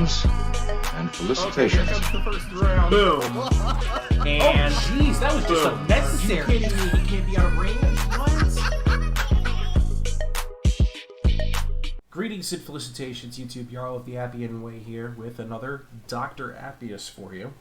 Greetings and felicitations. Okay, here comes the first round. Boom. And Jeez, that was just Boom. unnecessary. You kidding me? You can't be out of range? What? Greetings and felicitations, YouTube. Jarl of the Appian Way here with another Dr. Appius for you. I'm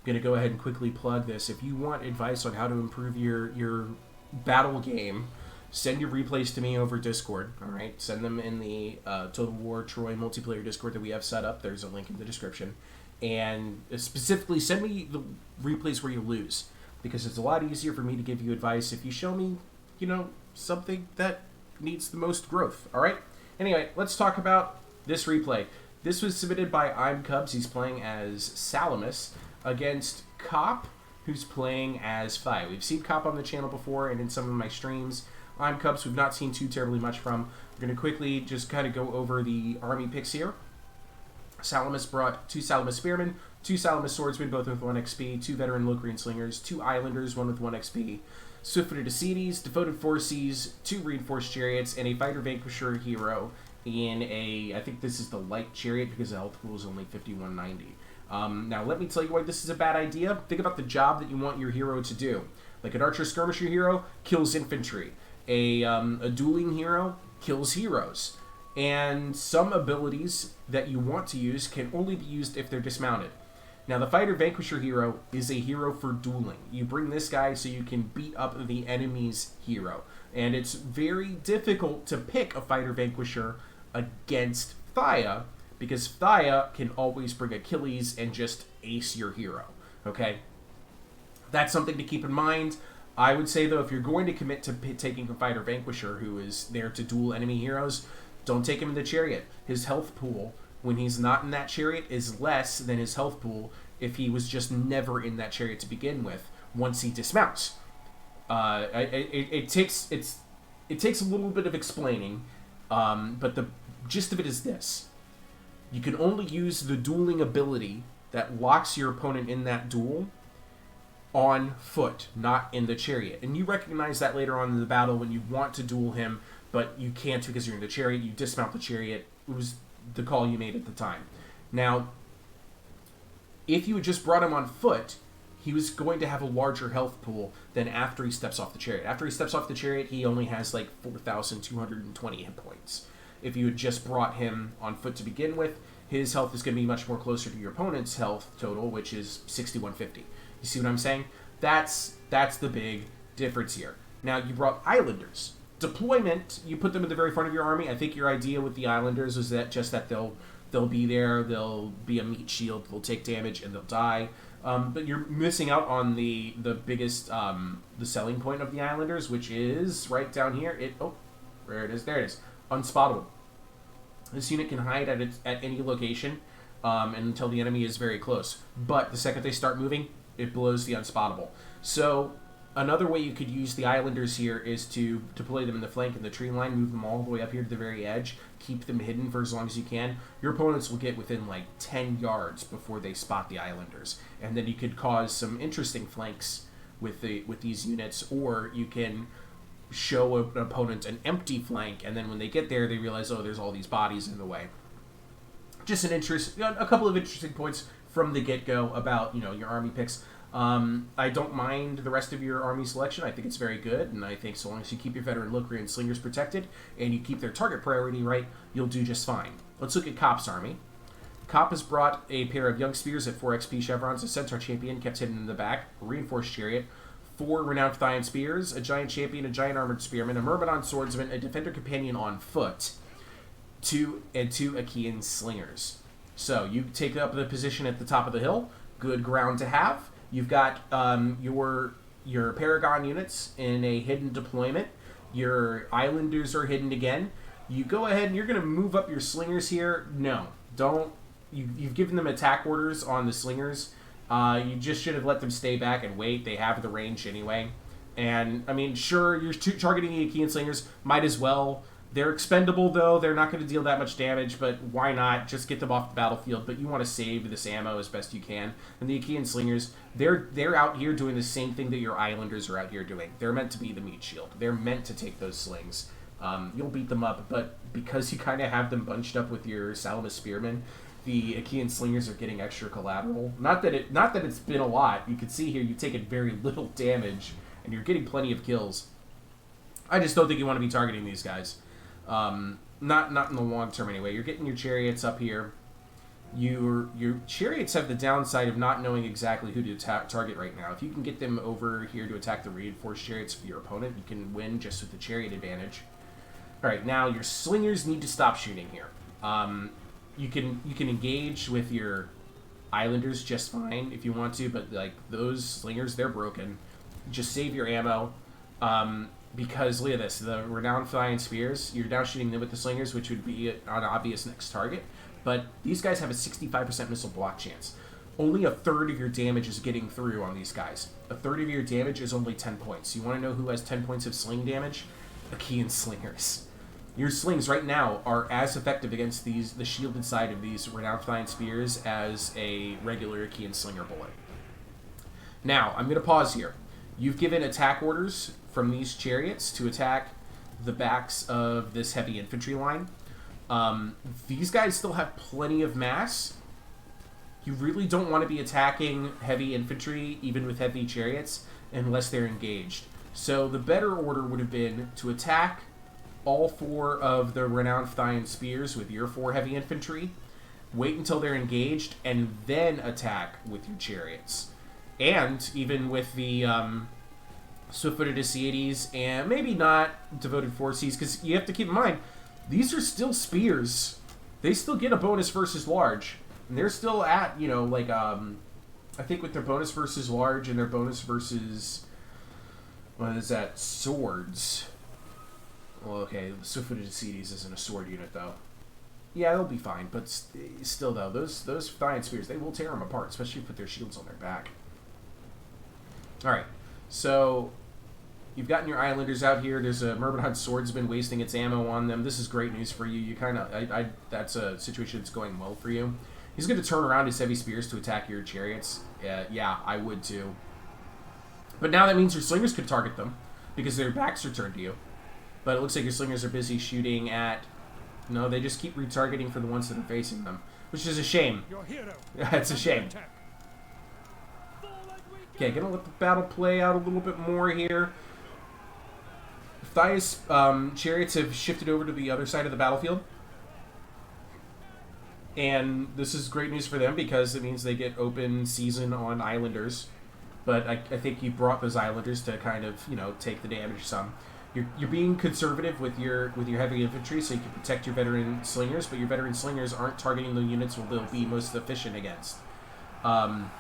going to go ahead and quickly plug this. If you want advice on how to improve your battle game, send your replays to me over Discord, alright? Send them in the Total War Troy multiplayer Discord that we have set up. There's a link in the description. And specifically, send me the replays where you lose, because it's a lot easier for me to give you advice if you show me, something that needs the most growth, alright? Anyway, let's talk about this replay. This was submitted by I'm Cubs. He's playing as Salamis against Cop, who's playing as Phthia. We've seen Cop on the channel before and in some of my streams. I'm Cubs, we've not seen too terribly much from. We're going to quickly just kind of go over the army picks here. Salamis brought 2 Salamis Spearmen, 2 Salamis Swordsmen, both with 1 XP, 2 Veteran Locrian Slingers, 2 Islanders, 1 with 1 XP, Swift-footed Ascites, Devoted Forces, 2 Reinforced Chariots, and a Fighter Vanquisher hero in I think this is the Light Chariot because the health pool is only 5190. Now, let me tell you why this is a bad idea. Think about the job that you want your hero to do. Like an Archer Skirmisher hero kills infantry. A dueling hero kills heroes. And some abilities that you want to use can only be used if they're dismounted. Now, the Fighter Vanquisher hero is a hero for dueling. You bring this guy so you can beat up the enemy's hero. And it's very difficult to pick a Fighter Vanquisher against Phthia, because Phthia can always bring Achilles and just ace your hero. Okay? That's something to keep in mind. I would say, though, if you're going to commit to taking a Fighter Vanquisher who is there to duel enemy heroes, don't take him in the chariot. His health pool, when he's not in that chariot, is less than his health pool if he was just never in that chariot to begin with, once he dismounts. It takes a little bit of explaining, but the gist of it is this. You can only use the dueling ability that locks your opponent in that duel on foot, not in the chariot. And you recognize that later on in the battle when you want to duel him, but you can't because you're in the chariot. You dismount the chariot. It was the call you made at the time. Now, if you had just brought him on foot, he was going to have a larger health pool than after he steps off the chariot. After he steps off the chariot, he only has like 4,220 hit points. If you had just brought him on foot to begin with, his health is going to be much more closer to your opponent's health total, which is 6,150. You see what I'm saying? That's the big difference here. Now, you brought Islanders. Deployment, you put them at the very front of your army. I think your idea with the Islanders was that they'll be there, they'll be a meat shield, they'll take damage, and they'll die. But you're missing out on the biggest the selling point of the Islanders, which is right down here. There it is. Unspottable. This unit can hide at any location until the enemy is very close. But the second they start moving, it blows the unspotable. So another way you could use the Islanders here is to deploy them in the flank in the tree line, move them all the way up here to the very edge, keep them hidden for as long as you can. Your opponents will get within like 10 yards before they spot the Islanders. And then you could cause some interesting flanks with these units, or you can show an opponent an empty flank, and then when they get there, they realize, oh, there's all these bodies in the way. Just a couple of interesting points from the get-go about, your army picks. I don't mind the rest of your army selection. I think it's very good, and I think so long as you keep your Veteran Locrian Slingers protected, and you keep their target priority right, you'll do just fine. Let's look at Cop's army. Cop has brought a pair of Young Spears at 4 XP chevrons, a Centaur Champion kept hidden in the back, a Reinforced Chariot, 4 Renowned Phthyan Spears, a Giant Champion, a Giant Armored Spearman, a Myrmidon Swordsman, a Defender Companion on foot, 2 Achaean Slingers. So you take up the position at the top of the hill. Good ground to have. You've got your Paragon units in a hidden deployment. Your Islanders are hidden again. You go ahead and you're going to move up your Slingers here. No, don't. You've given them attack orders on the Slingers. You just should have let them stay back and wait. They have the range anyway. And, I mean, sure, you're targeting the Achaean Slingers. Might as well. They're expendable, though. They're not going to deal that much damage, but why not? Just get them off the battlefield. But you want to save this ammo as best you can. And the Achaean Slingers, they're out here doing the same thing that your Islanders are out here doing. They're meant to be the meat shield. They're meant to take those slings. You'll beat them up, but because you kind of have them bunched up with your Salamis Spearmen, the Achaean slingers are getting extra collateral. Not that it's been a lot. You can see here you've taken very little damage, and you're getting plenty of kills. I just don't think you want to be targeting these guys. Not in the long term anyway. You're getting your chariots up here. Your chariots have the downside of not knowing exactly who to target right now. If you can get them over here to attack the reinforced chariots of your opponent, you can win just with the chariot advantage. All right, now your slingers need to stop shooting here. You can engage with your islanders just fine if you want to, but like those slingers, they're broken. Just save your ammo. Because look at this, the renowned flying spears, you're now shooting them with the slingers, which would be an obvious next target. But these guys have a 65% missile block chance. Only a third of your damage is getting through on these guys. A third of your damage is only 10 points. You want to know who has 10 points of sling damage? Achaean slingers. Your slings right now are as effective against the shielded side of these renowned flying spears as a regular Achaean slinger bullet. Now, I'm going to pause here. You've given attack orders from these chariots to attack the backs of this heavy infantry line. These guys still have plenty of mass. You really don't want to be attacking heavy infantry, even with heavy chariots, unless they're engaged. So the better order would have been to attack all 4 of the renowned Phthia spears with your 4 heavy infantry, wait until they're engaged, and then attack with your chariots. And even with the swift-footed Ascites, and maybe not devoted forces, because you have to keep in mind, these are still spears. They still get a bonus versus large. And they're still at, you know, like, I think with their bonus versus large and their bonus versus, what is that, swords. Well, okay, the swift-footed Ascites isn't a sword unit, though. Yeah, they'll be fine, but still, though, those Phthia spears, they will tear them apart, especially if you put their shields on their back. Alright, so you've gotten your islanders out here. There's a Myrmidon swordsman wasting its ammo on them. This is great news for you. You kind of, that's a situation that's going well for you. He's going to turn around his heavy spears to attack your chariots. Yeah, I would too. But now that means your slingers could target them because their backs are turned to you. But it looks like your slingers are busy shooting at... No, they just keep retargeting for the ones that are facing them, which is a shame. It's a shame. Okay, gonna let the battle play out a little bit more here. Phtia's chariots have shifted over to the other side of the battlefield. And this is great news for them because it means they get open season on islanders. But I think you brought those islanders to kind of, you know, take the damage some. You're being conservative with your heavy infantry so you can protect your veteran slingers, but your veteran slingers aren't targeting the units they'll be most efficient against. And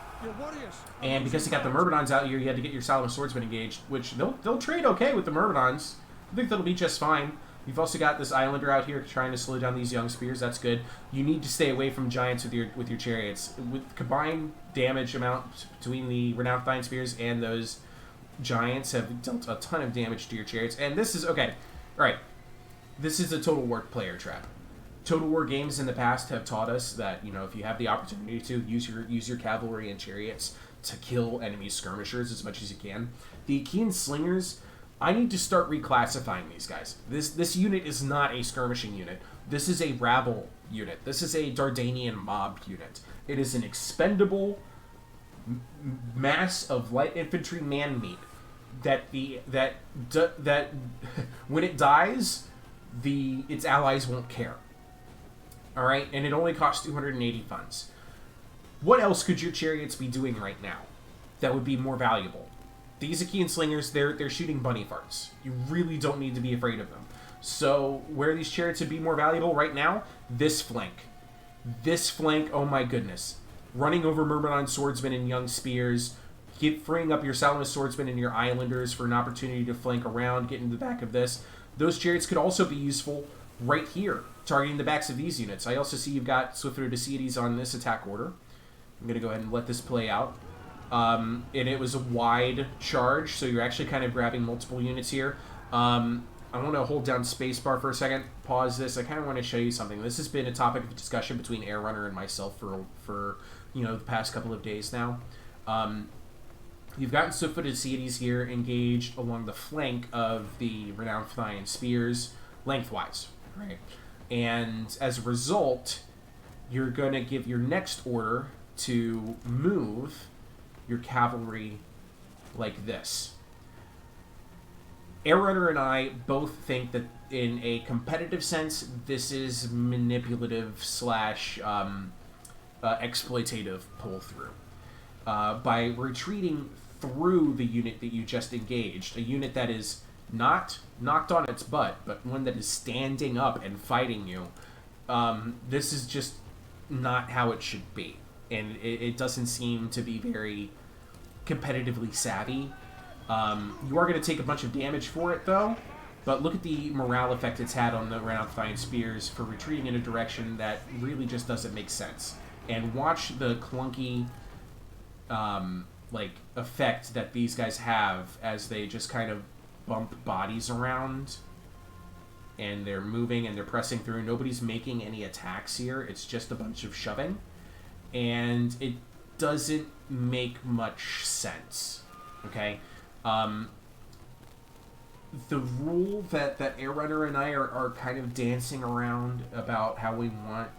because you got the Myrmidons out here, you had to get your Salamis swordsmen engaged, which they'll trade okay with the Myrmidons. I think that'll be just fine. You've also got this Islander out here trying to slow down these young spears. That's good. You need to stay away from giants with your chariots. With combined damage amount between the renowned Phthia spears and those giants have dealt a ton of damage to your chariots. And this is okay. All right. This is a Total War player trap. Total War games in the past have taught us that, you know, if you have the opportunity to use your cavalry and chariots to kill enemy skirmishers as much as you can. The Achaean slingers, I need to start reclassifying these guys. This unit is not a skirmishing unit. This is a rabble unit. This is a Dardanian mob unit. It is an expendable mass of light infantry man meat that when it dies, its allies won't care. All right, and it only costs 280 funds. What else could your chariots be doing right now that would be more valuable? These Achaean slingers, they're shooting bunny farts. You really don't need to be afraid of them. So where these chariots would be more valuable right now, this flank. This flank, oh my goodness. Running over Myrmidon swordsmen and young spears, freeing up your Salamis swordsmen and your islanders for an opportunity to flank around, get into the back of this. Those chariots could also be useful right here, targeting the backs of these units. I also see you've got swift-footed Ascites on this attack order. I'm going to go ahead and let this play out. And it was a wide charge, so you're actually kind of grabbing multiple units here. I want to hold down spacebar for a second, pause this. I kind of want to show you something. This has been a topic of discussion between Airrunner and myself for the past couple of days now. You've gotten swift-footed Ascites here engaged along the flank of the renowned Phthia spears, lengthwise, right? And as a result, you're going to give your next order to move your cavalry like this. Airrunner and I both think that in a competitive sense, this is manipulative slash exploitative pull-through. By retreating through the unit that you just engaged, a unit that is not knocked on its butt, but one that is standing up and fighting you, this is just not how it should be. And it doesn't seem to be very competitively savvy. You are going to take a bunch of damage for it, though. But look at the morale effect it's had on the renowned Phthia spears for retreating in a direction that really just doesn't make sense. And watch the clunky, effect that these guys have as they just kind of bump bodies around. And they're moving and they're pressing through. Nobody's making any attacks here. It's just a bunch of shoving. And it doesn't make much sense. Okay? The rule that Airrunner and I are kind of dancing around about how we want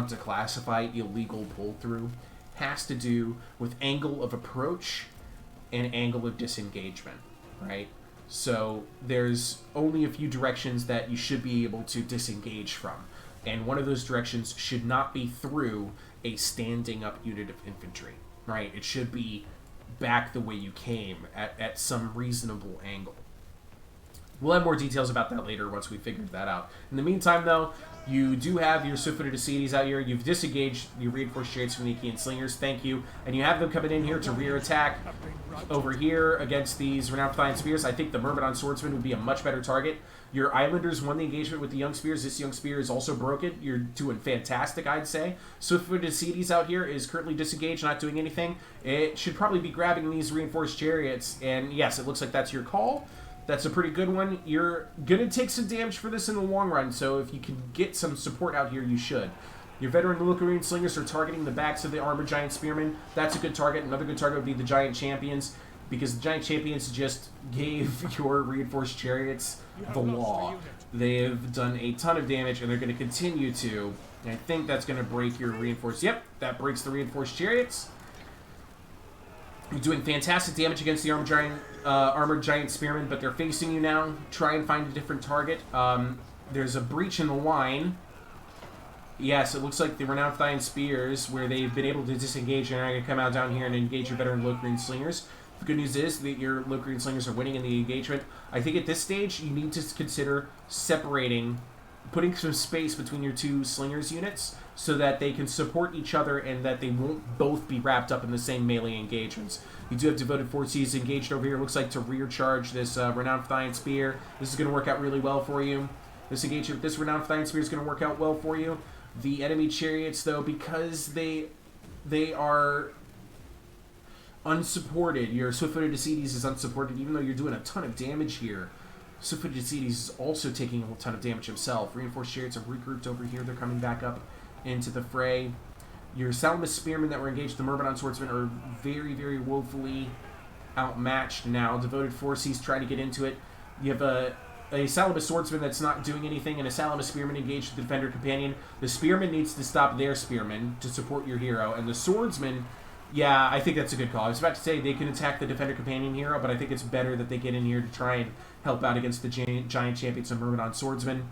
to classify illegal pull-through has to do with angle of approach and angle of disengagement, right? So there's only a few directions that you should be able to disengage from, and one of those directions should not be through a standing up unit of infantry, right? It should be back the way you came at some reasonable angle. We'll have more details about that later once we figured that out. In the meantime, though, you do have your swift-footed Ascites out here. You've disengaged your reinforced chariots from the Achaean slingers. Thank you. And you have them coming in here to rear attack over here against these renowned Phthia spears. I think the Myrmidon swordsman would be a much better target. Your Islanders won the engagement with the young spears. This young spear is also broken. You're doing fantastic, I'd say. Swift-footed Ascites out here is currently disengaged, not doing anything. It should probably be grabbing these reinforced chariots. And yes, it looks like that's your call. That's a pretty good one. You're going to take some damage for this in the long run, so if you can get some support out here, you should. Your veteran Lucarian slingers are targeting the backs of the armored giant spearmen. That's a good target. Another good target would be the giant champions, because the giant champions just gave your reinforced chariots the law. They've done a ton of damage, and they're going to continue to. And I think that's going to break your reinforced... Yep, that breaks the reinforced chariots. You're doing fantastic damage against the armored giant spearmen, but they're facing you now. Try and find a different target. There's a breach in the line. Yes, it looks like the renowned Phthia spears, where they've been able to disengage, and are going to come out down here and engage your veteran Locrian slingers. The good news is that your Locrian slingers are winning in the engagement. I think at this stage, you need to consider separating, putting some space between your two slingers units, so that they can support each other and that they won't both be wrapped up in the same melee engagements. You do have devoted forces engaged over here. Looks like to rear charge this renowned Phthia spear. This is going to work out really well for you. This engagement, this renowned Phthia spear is going to work out well for you. The enemy chariots, though, because they are unsupported. Your swift-footed Ascites is unsupported, even though you're doing a ton of damage here. Swift-footed Ascites is also taking a ton of damage himself. Reinforced chariots are regrouped over here. They're coming back up into the fray. Your Salamis spearmen that were engaged, the Myrmidon swordsmen, are very, very woefully outmatched now. Devoted forces try to get into it. You have a Salamis swordsman that's not doing anything, and a Salamis spearman engaged with the defender companion. The spearman needs to stop their spearman to support your hero, and the swordsman, yeah, I think that's a good call. I was about to say they can attack the defender companion hero, but I think it's better that they get in here to try and help out against the giant champions of Myrmidon swordsmen.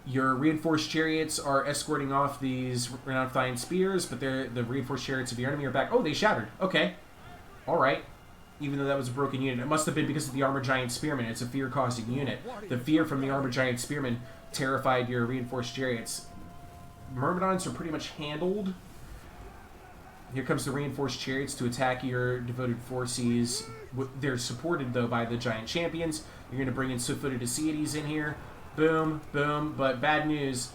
Your reinforced chariots are escorting off these renowned Phthia spears, but the reinforced chariots of your enemy are back. Oh, they shattered. Okay. All right. Even though that was a broken unit. It must have been because of the armored giant spearmen. It's a fear-causing unit. The fear from the armored giant spearmen terrified your reinforced chariots. Myrmidons are pretty much handled. Here comes the reinforced chariots to attack your devoted forces. They're supported, though, by the giant champions. You're going to bring in swift-footed Ascites in here. Boom, boom, but bad news.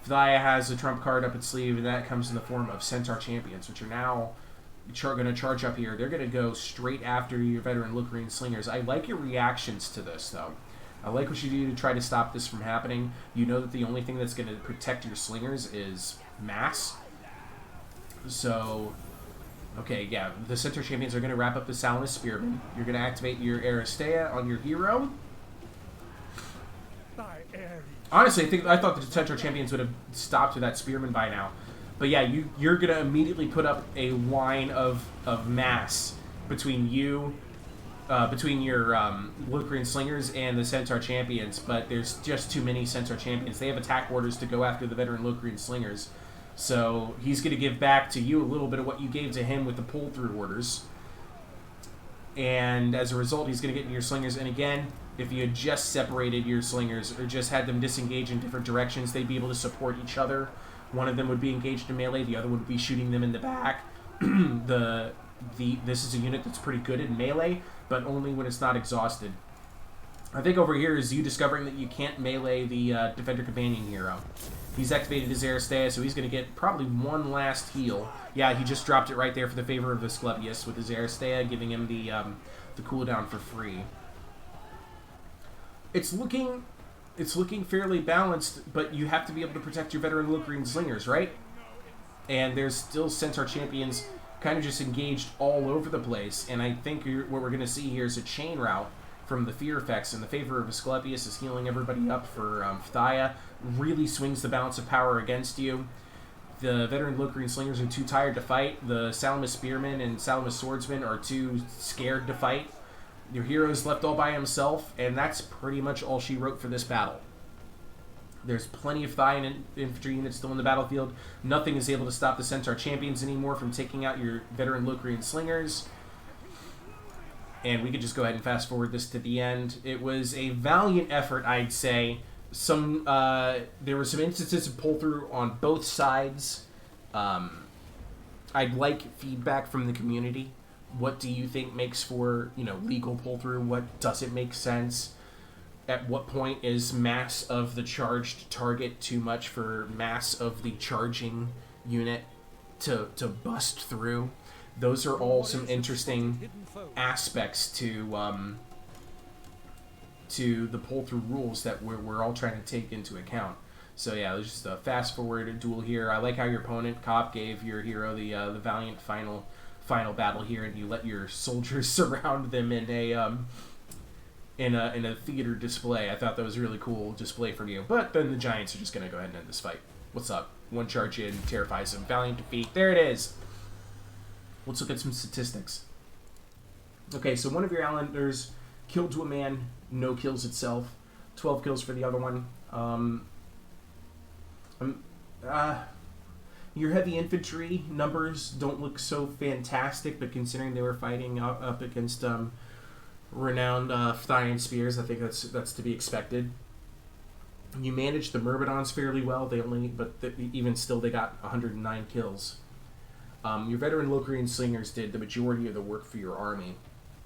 Phthia has a trump card up its sleeve, and that comes in the form of Centaur Champions, which are now going to charge up here. They're going to go straight after your veteran Lucarian slingers. I like your reactions to this, though. I like what you do to try to stop this from happening. You know that the only thing that's going to protect your slingers is mass. So, okay, yeah, the Centaur Champions are going to wrap up the Salamis spearmen. You're going to activate your Aristea on your hero. Honestly, I thought the Centaur champions would have stopped with that spearman by now. But yeah, you're going to immediately put up a line of mass between you, between your Locrian slingers and the Centaur champions, but there's just too many Centaur champions. They have attack orders to go after the veteran Locrian slingers. So he's going to give back to you a little bit of what you gave to him with the pull-through orders. And as a result, he's going to get into your slingers. And again, if you had just separated your slingers or just had them disengage in different directions, they'd be able to support each other. One of them would be engaged in melee, the other would be shooting them in the back. This is a unit that's pretty good in melee, but only when it's not exhausted. I think over here is you discovering that you can't melee the Defender Companion hero. He's activated his Aristea, so he's going to get probably one last heal. Yeah, he just dropped it right there for the favor of Asclepius with his Aristea, giving him the cooldown for free. It's looking fairly balanced, but you have to be able to protect your veteran Locrian slingers, right? And there's still Centaur champions kind of just engaged all over the place, and I think what we're going to see here is a chain route from the fear effects in the favor of Asclepius is healing everybody up for Phthia. Really swings the balance of power against you. The veteran Locrian slingers are too tired to fight. The Salamis spearmen and Salamis swordsmen are too scared to fight. Your hero's left all by himself, and that's pretty much all she wrote for this battle. There's plenty of Phthia infantry units still in the battlefield. Nothing is able to stop the Centaur champions anymore from taking out your veteran Locrian slingers. And we could just go ahead and fast forward this to the end. It was a valiant effort, I'd say. There were some instances of pull-through on both sides. I'd like feedback from the community. What do you think makes for, legal pull-through? What doesn't make sense? At what point is mass of the charged target too much for mass of the charging unit to bust through? Those are all some interesting aspects to the pull-through rules that we're all trying to take into account. So yeah, there's just a fast-forward duel here. I like how your opponent, Cop, gave your hero the valiant final battle here, and you let your soldiers surround them in a theater display. I thought that was a really cool display from you. But then the Giants are just going to go ahead and end this fight. What's up? One charge in, terrifies them. Valiant defeat. There it is. Let's look at some statistics. Okay, so one of your Islanders killed to a man, no kills itself. 12 kills for the other one. Your heavy infantry numbers don't look so fantastic, but considering they were fighting up against renowned Phthyan spears, I think that's to be expected. You managed the Myrmidons fairly well. Even still, they got 109 kills. Your veteran Locrian slingers did the majority of the work for your army,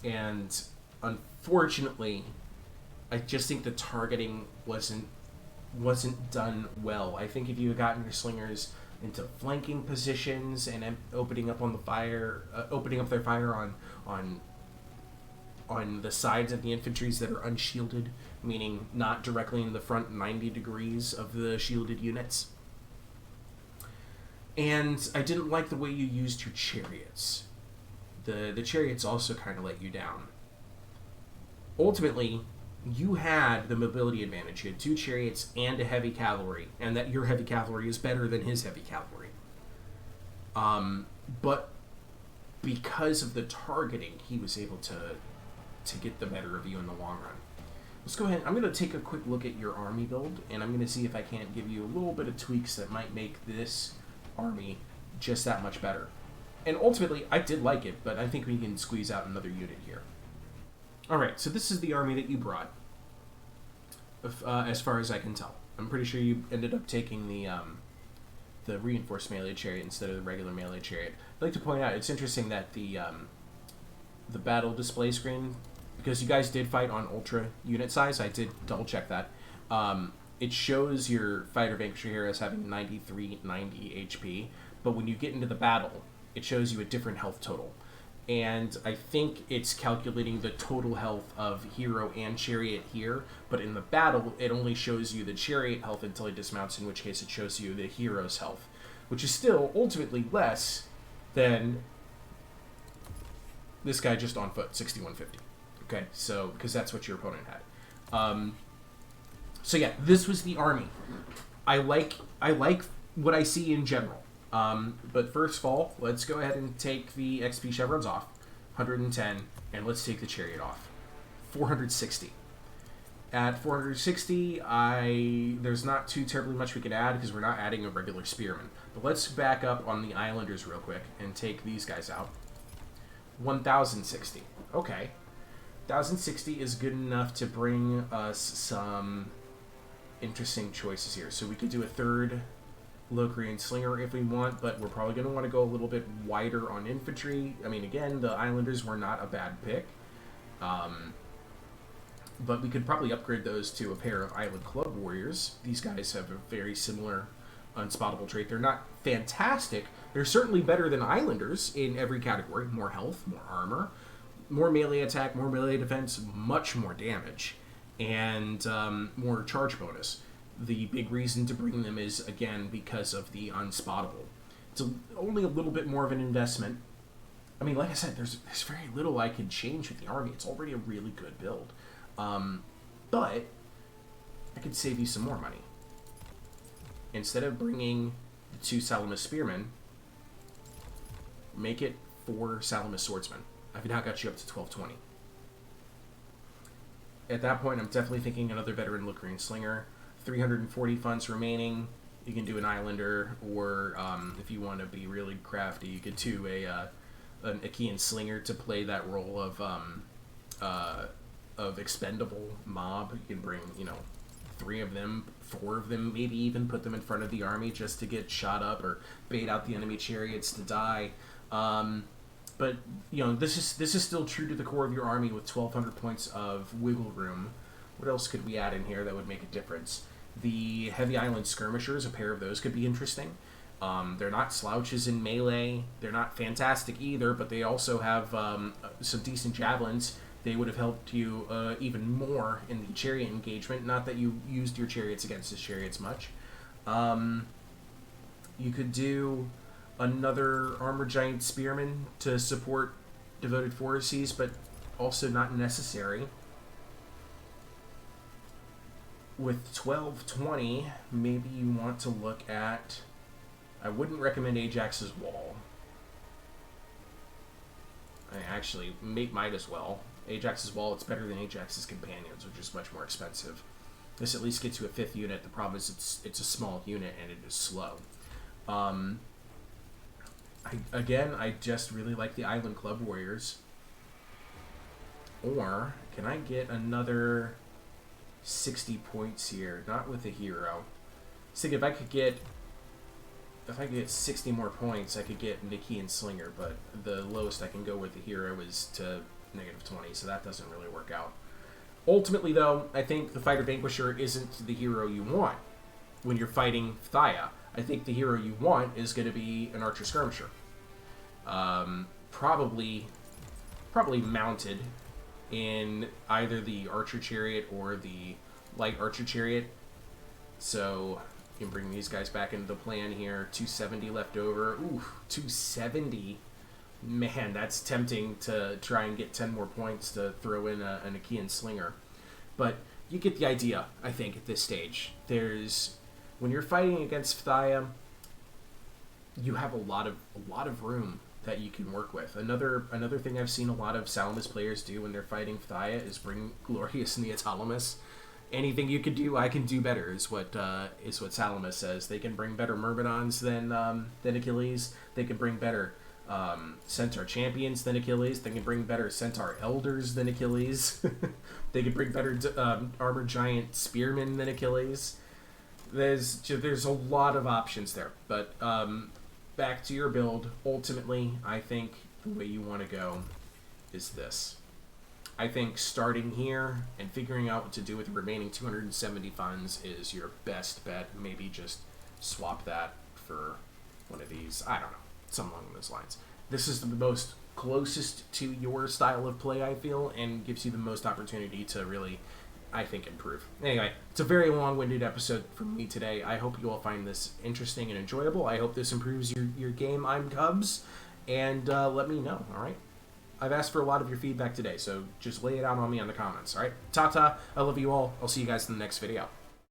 and unfortunately, I just think the targeting wasn't done well. I think if you had gotten your slingers into flanking positions and opening up their fire on the sides of the infantries that are unshielded, meaning not directly in the front 90 degrees of the shielded units. And I didn't like the way you used your chariots. The chariots also kind of let you down. Ultimately, you had the mobility advantage. You had 2 chariots and a heavy cavalry, and that your heavy cavalry is better than his heavy cavalry. But because of the targeting, he was able to get the better of you in the long run. Let's go ahead. I'm going to take a quick look at your army build, and I'm going to see if I can't give you a little bit of tweaks that might make this army just that much better. And ultimately, I did like it, but I think we can squeeze out another unit here. Alright, so this is the army that you brought, as far as I can tell. I'm pretty sure you ended up taking the reinforced melee chariot instead of the regular melee chariot. I'd like to point out, it's interesting that the battle display screen, because you guys did fight on ultra unit size, I did double check that, it shows your fighter infantry here as having 9390 HP, but when you get into the battle, it shows you a different health total. And I think it's calculating the total health of hero and chariot here, but in the battle, it only shows you the chariot health until he dismounts, in which case it shows you the hero's health, which is still ultimately less than this guy just on foot, 6150. Okay, so, because that's what your opponent had. So yeah, this was the army. I like what I see in general. But first of all, let's go ahead and take the XP chevrons off, 110, and let's take the chariot off, 460. At 460, there's not too terribly much we can add because we're not adding a regular spearman. But let's back up on the islanders real quick and take these guys out. 1060. Okay. 1060 is good enough to bring us some interesting choices here. So we could do a third Locrian Slinger if we want, but we're probably going to want to go a little bit wider on infantry. I mean, again, the islanders were not a bad pick. But we could probably upgrade those to a pair of Island Club Warriors. These guys have a very similar unspottable trait. They're not fantastic. They're certainly better than Islanders in every category. More health, more armor, more melee attack, more melee defense, much more damage, and more charge bonus. The big reason to bring them is, again, because of the unspottable. It's only a little bit more of an investment. I mean, like I said, there's very little I can change with the army. It's already a really good build. But I could save you some more money. Instead of bringing the 2 Salamis Spearmen, make it 4 Salamis Swordsmen. I've now got you up to 1220. At that point, I'm definitely thinking another veteran Locrian Slinger. 340 funds remaining. You can do an Islander, or if you want to be really crafty, you could do an Achaean Slinger to play that role of expendable mob. You can bring, 3 of them, 4 of them, maybe even put them in front of the army just to get shot up or bait out the enemy chariots to die. But this is still true to the core of your army with 1,200 points of wiggle room. What else could we add in here that would make a difference? The Heavy Island Skirmishers, a pair of those could be interesting. They're not slouches in melee. They're not fantastic either, but they also have some decent javelins. They would have helped you even more in the chariot engagement. Not that you used your chariots against his chariots much. You could do another Armor Giant Spearman to support Devoted Forces, but also not necessary. With 1220, maybe you want to look at... I wouldn't recommend Ajax's Wall. I actually might as well. Ajax's Wall, it's better than Ajax's Companions, which is much more expensive. This at least gets you a 5th unit. The problem is it's a small unit and it is slow. I just really like the Island Club Warriors. Or, can I get another 60 points here? Not with a hero. So if I could get 60 more points, I could get Nikki and Slinger, but the lowest I can go with the hero is to -20, so that doesn't really work out. Ultimately, though, I think the Fighter Vanquisher isn't the hero you want when you're fighting Phthia. I think the hero you want is going to be an Archer Skirmisher. Probably mounted in either the Archer Chariot or the Light Archer Chariot. So you can bring these guys back into the plan here. 270 left over. Ooh, 270. Man, that's tempting to try and get 10 more points to throw in an Achaean Slinger. But you get the idea, I think, at this stage. When you're fighting against Phthia, you have a lot of room that you can work with. Another thing I've seen a lot of Salamis players do when they're fighting Phthia is bring Glorious Neoptolemus. Anything you could do, I can do better, is what Salamis says. They can bring better Myrmidons than Achilles. They can bring better Centaur Champions than Achilles. They can bring better Centaur Elders than Achilles. They can bring better Armor Giant Spearmen than Achilles. There's a lot of options there, but back to your build. Ultimately, I think the way you want to go is this. I think starting here and figuring out what to do with the remaining 270 funds is your best bet. Maybe just swap that for one of these. I don't know. Something along those lines. This is the most closest to your style of play, I feel, and gives you the most opportunity to really, I think, improve. Anyway, it's a very long-winded episode from me today. I hope you all find this interesting and enjoyable. I hope this improves your game, I'm Cubs, and let me know, all right? I've asked for a lot of your feedback today, so just lay it out on me in the comments, all right? Ta-ta. I love you all. I'll see you guys in the next video.